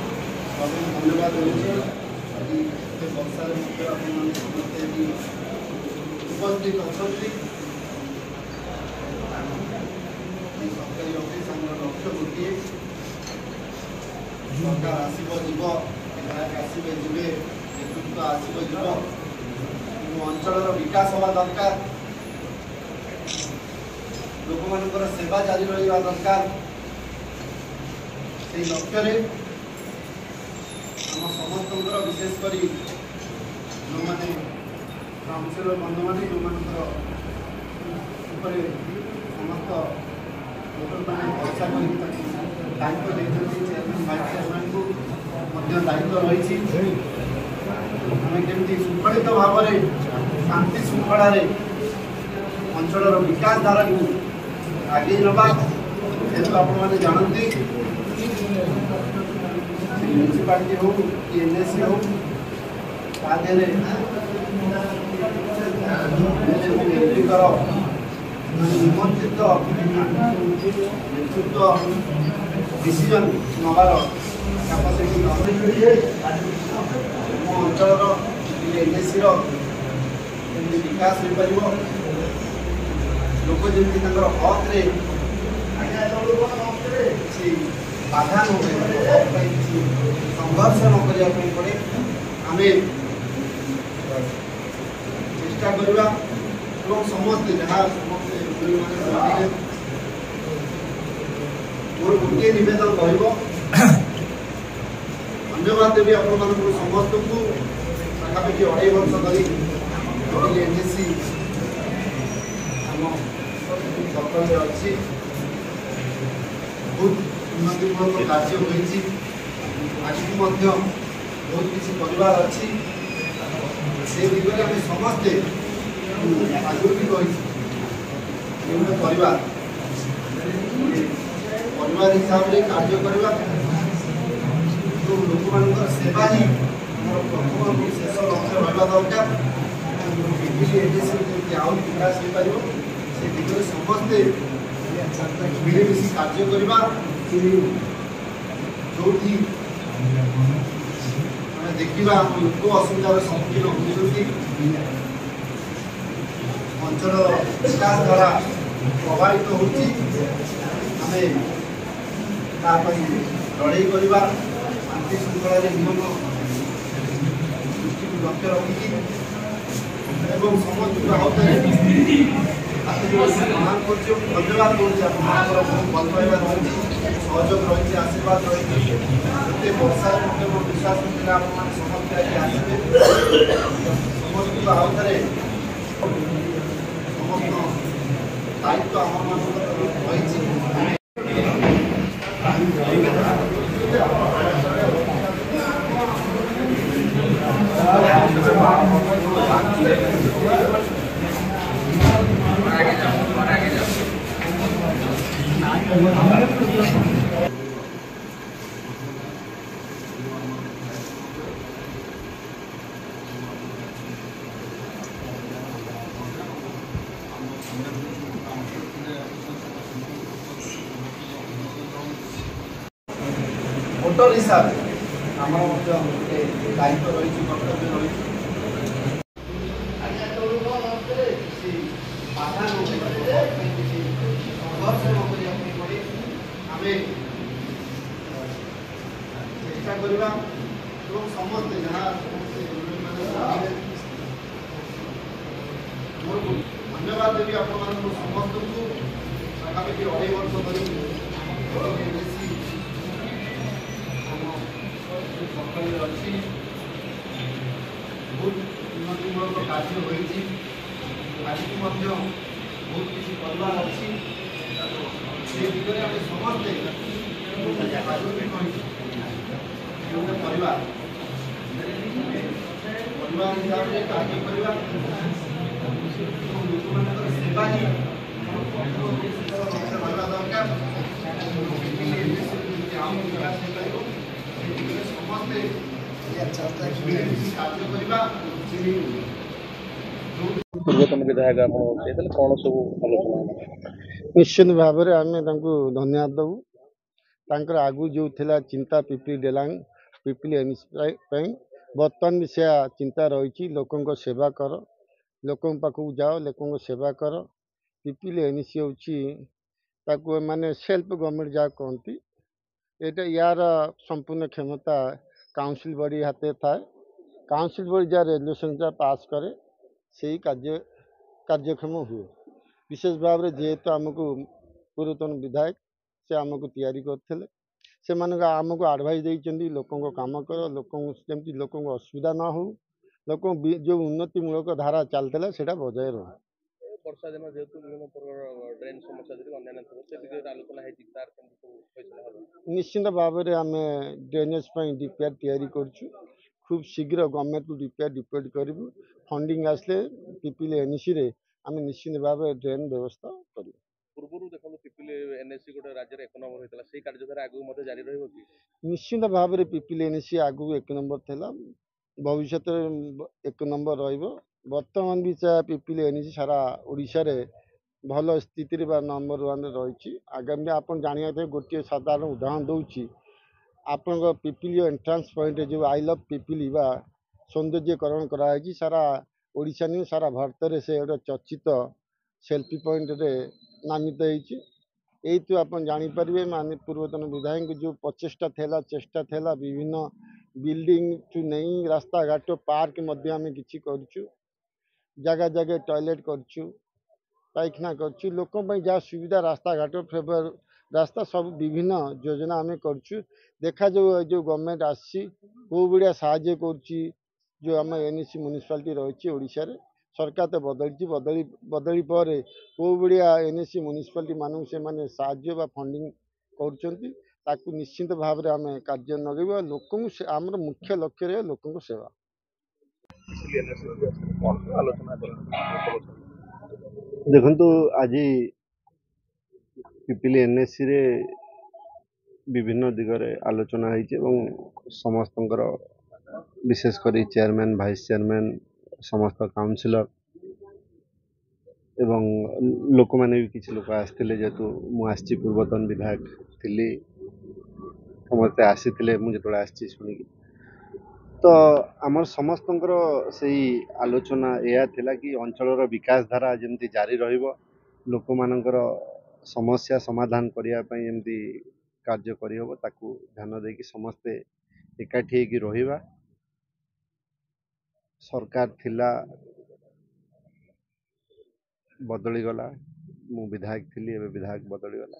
धन्यवाद वर्षा उपस्थित अच्छा सरकारी अफिस लक्ष्य गोटे सरकार आसब जीव विधायक आसवे जीवे नेतृत्व आसब जीव अंचल विकास हवा दरकार लोक मान सेवा जारी रहा दरकार से लक्ष्य आम समस्त विशेषकर जो मैंने काउंसिलर बंधु मैंने जो समस्त लोक मैंने भरोसा कर दायित्व चेयरमैन वाइस चेयरमैन को दायित्व रही आम केमी सुखलित भाव में शांति श्रृंखला अंचल विकास धारा को आगे नवा जेहतु आप जानते म्यूनिसिपालिटी हो कि एनएसी हो निमंत्रित नेतृत्व डिसीजन नवार कैपेसिटी अंचल एनएसी विकास हो पार लोक जमी हक बाधा न संघर्ष न करने पड़े आम चेष्टा करवा समस्ते जहाँ समस्ते मोर गोटे नवेदन धन्यवाद देवी आप समस्त को पाखापाखि 2.5 वर्ष धरी एनएसी सर्कल अच्छी बहुत उन्नतिमूलक कार्य होती आगे बहुत किसी परिवार अच्छी से दिगरे आम समस्ते आगे परिवार हिसाब से कार्य करवा तो लोक मान सेवा ही प्रथम शेष लक्ष्य रहा दरकार आउ विकास हो पार से दिगरे समस्ते मिलेमिशि कार्य करवा जो देखा लोक असुविधार सम्मुखीन होती अंचल विकास द्वारा प्रभावित होती लड़ाई करवा शांति श्रृंखला नियम दृष्टि लक्ष्य रखी समस्त प्रणाम कर धन्यवाद दूसरी बहुत भल पाइबा रही सहयोग रही आशीर्वाद रही वर्षा विश्वास समस्त आसवे समस्त आउे समस्त दायित्व आम रही भोटर हिसाब से आम दायित्व रही कर्तव्य रही बाधा न संघर्ष न पड़े आम चेष्टा करवा समस्ते जहाँ धन्यवाद देवी आप समस्त को पाखापाखि 2.5 वर्ष धरी सर्कल अच्छी କାର୍ଯ୍ୟ ହୋଇଛି। ଆଗକୁ ମଧ୍ୟ ବହୁତ କିଛି କରିବାର ଅଛି। ସେ ଦିଗରେ ଆମେ ସମସ୍ତେ ଆଗକୁ କହିଛୁ ଗୋଟେ ପରିବାର ହିସାବରେ କାର୍ଯ୍ୟ କରିବା ଏବଂ ଲୋକମାନଙ୍କର ସେବା ହିଁ ରହିବା ଦରକାର। ଆମ ବିକାଶ ହେଇପାରିବ ସେ ଦିଗରେ ସମସ୍ତେ ମିଳିମିଶି କାର୍ଯ୍ୟ କରିବା। ପୂର୍ବତନ ବିଧାୟକ ଆପଣ କଣ ସବୁ ଆଲୋଚନା? ନିଶ୍ଚିତ ଭାବରେ ଆମେ ତାଙ୍କୁ ଧନ୍ୟବାଦ ଦେବୁ। ତାଙ୍କର ଆଗକୁ ଯେଉଁ ଥିଲା ଚିନ୍ତା ପିପିଲି ଡେଲାଙ୍ଗ ପିପିଲି ଏନ୍ଏସି ପାଇଁ ବର୍ତ୍ତମାନ ବି ସେ ଚିନ୍ତା ରହିଛି ଲୋକଙ୍କ ସେବା କର, ଲୋକଙ୍କ ପାଖକୁ ଯାଅ, ଲୋକଙ୍କ ସେବା କର। ପିପିଲି ଏନ୍ଏସି ହେଉଛି ତାକୁ ମାନେ ସେଲ୍ଫ ଗଭର୍ଣ୍ଣମେଣ୍ଟ ଯାହା କହନ୍ତି, ଏଇଟା ୟାର ସମ୍ପୂର୍ଣ୍ଣ କ୍ଷମତା କାଉନସିଲ୍ ବଡ଼ି ହାତରେ ଥାଏ। କାଉନସିଲ୍ ବଡ଼ି ଯାହା ରେଜୁଲେସନ୍ ଯାହା ପାସ୍ କରେ ସେଇ କାର୍ଯ୍ୟକ୍ଷମ ହୁଏ। ବିଶେଷ ଭାବରେ ଯେହେତୁ ଆମକୁ ପୂର୍ବତନ ବିଧାୟକ ସେ ଆମକୁ ତିଆରି କରିଥିଲେ, ସେମାନଙ୍କ ଆମକୁ ଆଡ଼ଭାଇସ୍ ଦେଇଛନ୍ତି ଲୋକଙ୍କ କାମ କର, ଲୋକଙ୍କୁ ଯେମିତି ଲୋକଙ୍କ ଅସୁବିଧା ନ ହେଉ, ଲୋକଙ୍କ ଯେଉଁ ଉନ୍ନତିମୂଳକ ଧାରା ଚାଲିଥିଲା ସେଇଟା ବଜାୟ ରହୁ। ବର୍ଷା ଦିନ ଯେହେତୁ ବିଭିନ୍ନ ପ୍ରକାର ଡ୍ରେନ୍ ସମସ୍ୟା ଯଦି ଅନ୍ୟାନ୍ୟ ଥିବ ସେ ବିଷୟରେ ଆଲୋଚନା ହେଇଛି, ତାର କେମିତି ସବୁ ଫଇସଲା ହେବ? ନିଶ୍ଚିନ୍ତ ଭାବରେ ଆମେ ଡ୍ରେନେଜ୍ ପାଇଁ ଡିପିଆର୍ ତିଆରି କରୁଛୁ। ଖୁବ୍ ଶୀଘ୍ର ଗଭର୍ଣ୍ଣମେଣ୍ଟକୁ ଡିପୋଜିଟ୍ କରିବୁ। ଫଣ୍ଡିଂ ଆସିଲେ ପିପିଲି ଏନ୍ଏସିରେ ଆମେ ନିଶ୍ଚିତ ଭାବରେ ଡ୍ରେନ୍ ବ୍ୟବସ୍ଥା କରିବୁ। ପୂର୍ବରୁ ଦେଖନ୍ତୁ ପିପିଲି ଏନ୍ଏସି ଗୋଟେ ରାଜ୍ୟରେ 1 ନମ୍ବର ହୋଇଥିଲା, ସେଇ କାର୍ଯ୍ୟଧାରା ଆଗକୁ ମଧ୍ୟ ଜାରି ରହିବ କି? ନିଶ୍ଚିତ ଭାବରେ ପିପିଲି ଏନ୍ଏସି ଆଗକୁ 1 ନମ୍ବର ଥିଲା, ଭବିଷ୍ୟତରେ 1 ନମ୍ବର ରହିବ। ବର୍ତ୍ତମାନ ବି ପିପିଲି ଏନ୍ଏସି ସାରା ଓଡ଼ିଶାରେ ଭଲ ସ୍ଥିତିରେ ବା ନମ୍ବର 1ରେ ରହିଛି। ଆଗାମୀ ଆପଣ ଜାଣିବା ପାଇଁ ଗୋଟିଏ ସାଧାରଣ ଉଦାହରଣ ଦେଉଛି। ଆପଣଙ୍କ ପିପିଲି ଏଣ୍ଟ୍ରାନ୍ସ ପଏଣ୍ଟରେ ଯେଉଁ ଆଇ ଲଭ୍ ପିପିଲି ବା ସୌନ୍ଦର୍ଯ୍ୟକରଣ କରାଯାଇଛି, ସାରା ଓଡ଼ିଶା ନୁହେଁ ସାରା ଭାରତରେ ସେ ଗୋଟେ ଚର୍ଚ୍ଚିତ ସେଲ୍ଫି ପଏଣ୍ଟରେ ନାମିତ ହେଇଛି। ଏଇଠୁ ଆପଣ ଜାଣିପାରିବେ ମାନେ ପୂର୍ବତନ ବିଧାୟକଙ୍କ ଯେଉଁ ଚେଷ୍ଟା ଥିଲା ବିଭିନ୍ନ ବିଲ୍ଡିଂଠୁ ନେଇ ରାସ୍ତାଘାଟ ପାର୍କ ମଧ୍ୟ ଆମେ କିଛି କରୁଛୁ, ଜାଗା ଜାଗା ଟଏଲେଟ୍ କରୁଛୁ, ପାଇଖାନା କରୁଛୁ, ଲୋକଙ୍କ ପାଇଁ ଯାହା ସୁବିଧା ରାସ୍ତାଘାଟ ରାସ୍ତା ସବୁ ବିଭିନ୍ନ ଯୋଜନା ଆମେ କରୁଛୁ। ଦେଖାଯାଉ ଏ ଯେଉଁ ଗଭର୍ଣ୍ଣମେଣ୍ଟ ଆସିଛି କେଉଁ ଭଳିଆ ସାହାଯ୍ୟ କରୁଛି। ଯେଉଁ ଆମ ଏନ୍ଏସି ମ୍ୟୁନିସିପାଲିଟି ରହିଛି ଓଡ଼ିଶାରେ ସରକାର ତ ବଦଳିଛି, ବଦଳି ପରେ କେଉଁ ଭଳିଆ ଏନ୍ଏସି ମ୍ୟୁନିସିପାଲିଟି ମାନଙ୍କୁ ସେମାନେ ସାହାଯ୍ୟ ବା ଫଣ୍ଡିଂ କରୁଛନ୍ତି, ତାକୁ ନିଶ୍ଚିତ ଭାବରେ ଆମେ କାର୍ଯ୍ୟ ଲଗାଇବା। ଲୋକଙ୍କୁ ଆମର ମୁଖ୍ୟ ଲକ୍ଷ୍ୟ ରହିବ ଲୋକଙ୍କ ସେବା। ଦେଖନ୍ତୁ ଆଜି ପିପିଲି ଏନ୍ଏସିରେ ବିଭିନ୍ନ ଦିଗରେ ଆଲୋଚନା ହେଇଛି ଏବଂ ସମସ୍ତଙ୍କର ବିଶେଷ କରି ଚେୟାରମ୍ୟାନ୍, ଭାଇସ୍ ଚେୟାରମ୍ୟାନ୍, ସମସ୍ତ କାଉନସିଲର ଏବଂ ଲୋକମାନେ ବି କିଛି ଲୋକ ଆସିଥିଲେ। ଯେହେତୁ ମୁଁ ଆସିଛି ପୂର୍ବତନ ବିଧାୟକ ଥିଲି, ସମସ୍ତେ ଆସିଥିଲେ ମୁଁ ଯେତେବେଳେ ଆସିଛି ଶୁଣିକି। ତ ଆମର ସମସ୍ତଙ୍କର ସେଇ ଆଲୋଚନା ଏହା ଥିଲା କି ଅଞ୍ଚଳର ବିକାଶ ଧାରା ଯେମିତି ଜାରି ରହିବ, ଲୋକମାନଙ୍କର ସମସ୍ୟା ସମାଧାନ କରିବା ପାଇଁ ଯେମିତି କାର୍ଯ୍ୟ କରିହେବ ତାକୁ ଧ୍ୟାନ ଦେଇକି ସମସ୍ତେ ଏକାଠି ହେଇକି ରହିବା। ସରକାର ଥିଲା ବଦଳିଗଲା, ମୁଁ ବିଧାୟକ ଥିଲି, ଏବେ ବିଧାୟକ ବଦଳିଗଲା,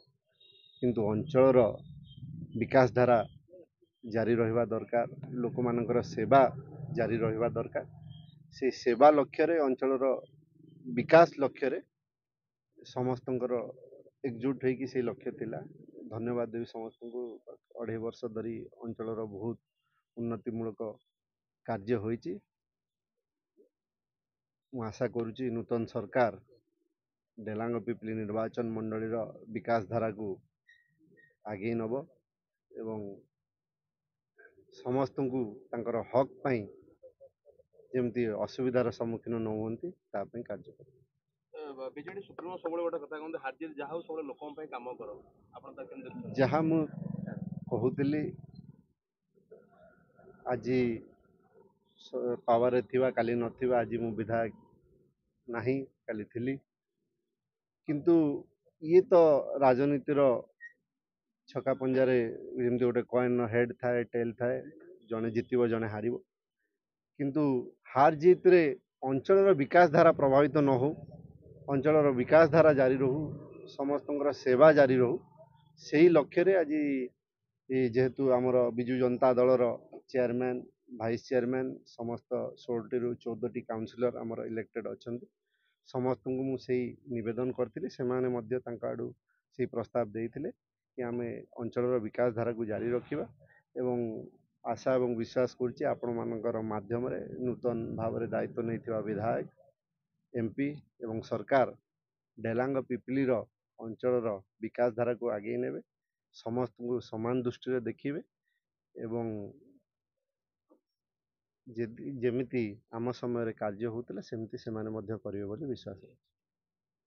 କିନ୍ତୁ ଅଞ୍ଚଳର ବିକାଶ ଧାରା ଜାରି ରହିବା ଦରକାର, ଲୋକମାନଙ୍କର ସେବା ଜାରି ରହିବା ଦରକାର। ସେ ସେବା ଲକ୍ଷ୍ୟରେ ଅଞ୍ଚଳର ବିକାଶ ଲକ୍ଷ୍ୟରେ ସମସ୍ତଙ୍କର ଏକଜୁଟ ହେଇକି ସେଇ ଲକ୍ଷ୍ୟ ଥିଲା। ଧନ୍ୟବାଦ ଦେବି ସମସ୍ତଙ୍କୁ। 2.5 ବର୍ଷ ଧରି ଅଞ୍ଚଳର ବହୁତ ଉନ୍ନତିମୂଳକ କାର୍ଯ୍ୟ ହୋଇଛି। ମୁଁ ଆଶା କରୁଛି ନୂତନ ସରକାର ଡେଲାଙ୍ଗ ପିପିଲି ନିର୍ବାଚନ ମଣ୍ଡଳୀର ବିକାଶ ଧାରାକୁ ଆଗେଇ ନେବ ଏବଂ ସମସ୍ତଙ୍କୁ ତାଙ୍କର ହକ୍ ପାଇଁ ଯେମିତି ଅସୁବିଧାର ସମ୍ମୁଖୀନ ନ ହୁଅନ୍ତି ତା ପାଇଁ କାର୍ଯ୍ୟ କରିବ। ବିଜେଡି ସୁପ୍ରିମୋ ସବୁବେଳେ ଗୋଟେ କଥା କହନ୍ତି, ହାଜିର ଯାହା ହଉ ସବୁବେଳେ ଲୋକଙ୍କ ପାଇଁ କାମ କର। ଆପଣ ତାକୁ କେମିତି ଦେଖୁଛନ୍ତି? ଯାହା ମୁଁ କହୁଥିଲି, ଆଜି ପାୱାରରେ ଥିବା କାଲି ନଥିବା, ଆଜି ମୁଁ ବିଧାୟକ ନାହିଁ କାଲି ଥିଲି, କିନ୍ତୁ ଇଏ ତ ରାଜନୀତିର ଛକା ପଞ୍ଜାରେ ଯେମିତି ଗୋଟେ କଏନ୍ର ହେଡ୍ ଥାଏ, ଟେଲ୍ ଥାଏ, ଜଣେ ଜିତିବ ଜଣେ ହାରିବ। କିନ୍ତୁ ହାର ଜିତରେ ଅଞ୍ଚଳର ବିକାଶ ଧାରା ପ୍ରଭାବିତ ନ ହଉ, ଅଞ୍ଚଳର ବିକାଶ ଧାରା ଜାରି ରହୁ, ସମସ୍ତଙ୍କର ସେବା ଜାରି ରହୁ, ସେହି ଲକ୍ଷ୍ୟରେ ଆଜି ଯେହେତୁ ଆମର ବିଜୁ ଜନତା ଦଳର ଚେୟାରମ୍ୟାନ୍ ଭାଇସ୍ ଚେୟାରମ୍ୟାନ୍ ସମସ୍ତ 16ରୁ 14ଟି କାଉନସିଲର ଆମର ଇଲେକ୍ଟେଡ୍ ଅଛନ୍ତି। ସମସ୍ତଙ୍କୁ ମୁଁ ସେଇ ନିବେଦନ କରିଥିଲି, ସେମାନେ ମଧ୍ୟ ତାଙ୍କ ଆଡ଼ୁ ସେଇ ପ୍ରସ୍ତାବ ଦେଇଥିଲେ କି ଆମେ ଅଞ୍ଚଳର ବିକାଶ ଧାରାକୁ ଜାରି ରଖିବା ଏବଂ ଆଶା ଏବଂ ବିଶ୍ୱାସ କରୁଛି ଆପଣମାନଙ୍କର ମାଧ୍ୟମରେ ନୂତନ ଭାବରେ ଦାୟିତ୍ୱ ନେଇଥିବା ବିଧାୟକ MP ଏବଂ ସରକାର ଡେଲାଙ୍ଗ ପିପିଲିର ଅଞ୍ଚଳର ବିକାଶ ଧାରାକୁ ଆଗେଇ ନେବେ, ସମସ୍ତଙ୍କୁ ସମାନ ଦୃଷ୍ଟିରେ ଦେଖିବେ ଏବଂ ଯେମିତି ଆମ ସମୟରେ କାର୍ଯ୍ୟ ହେଉଥିଲା ସେମିତି ସେମାନେ ମଧ୍ୟ କରିବେ ବୋଲି ବିଶ୍ୱାସ ଅଛି।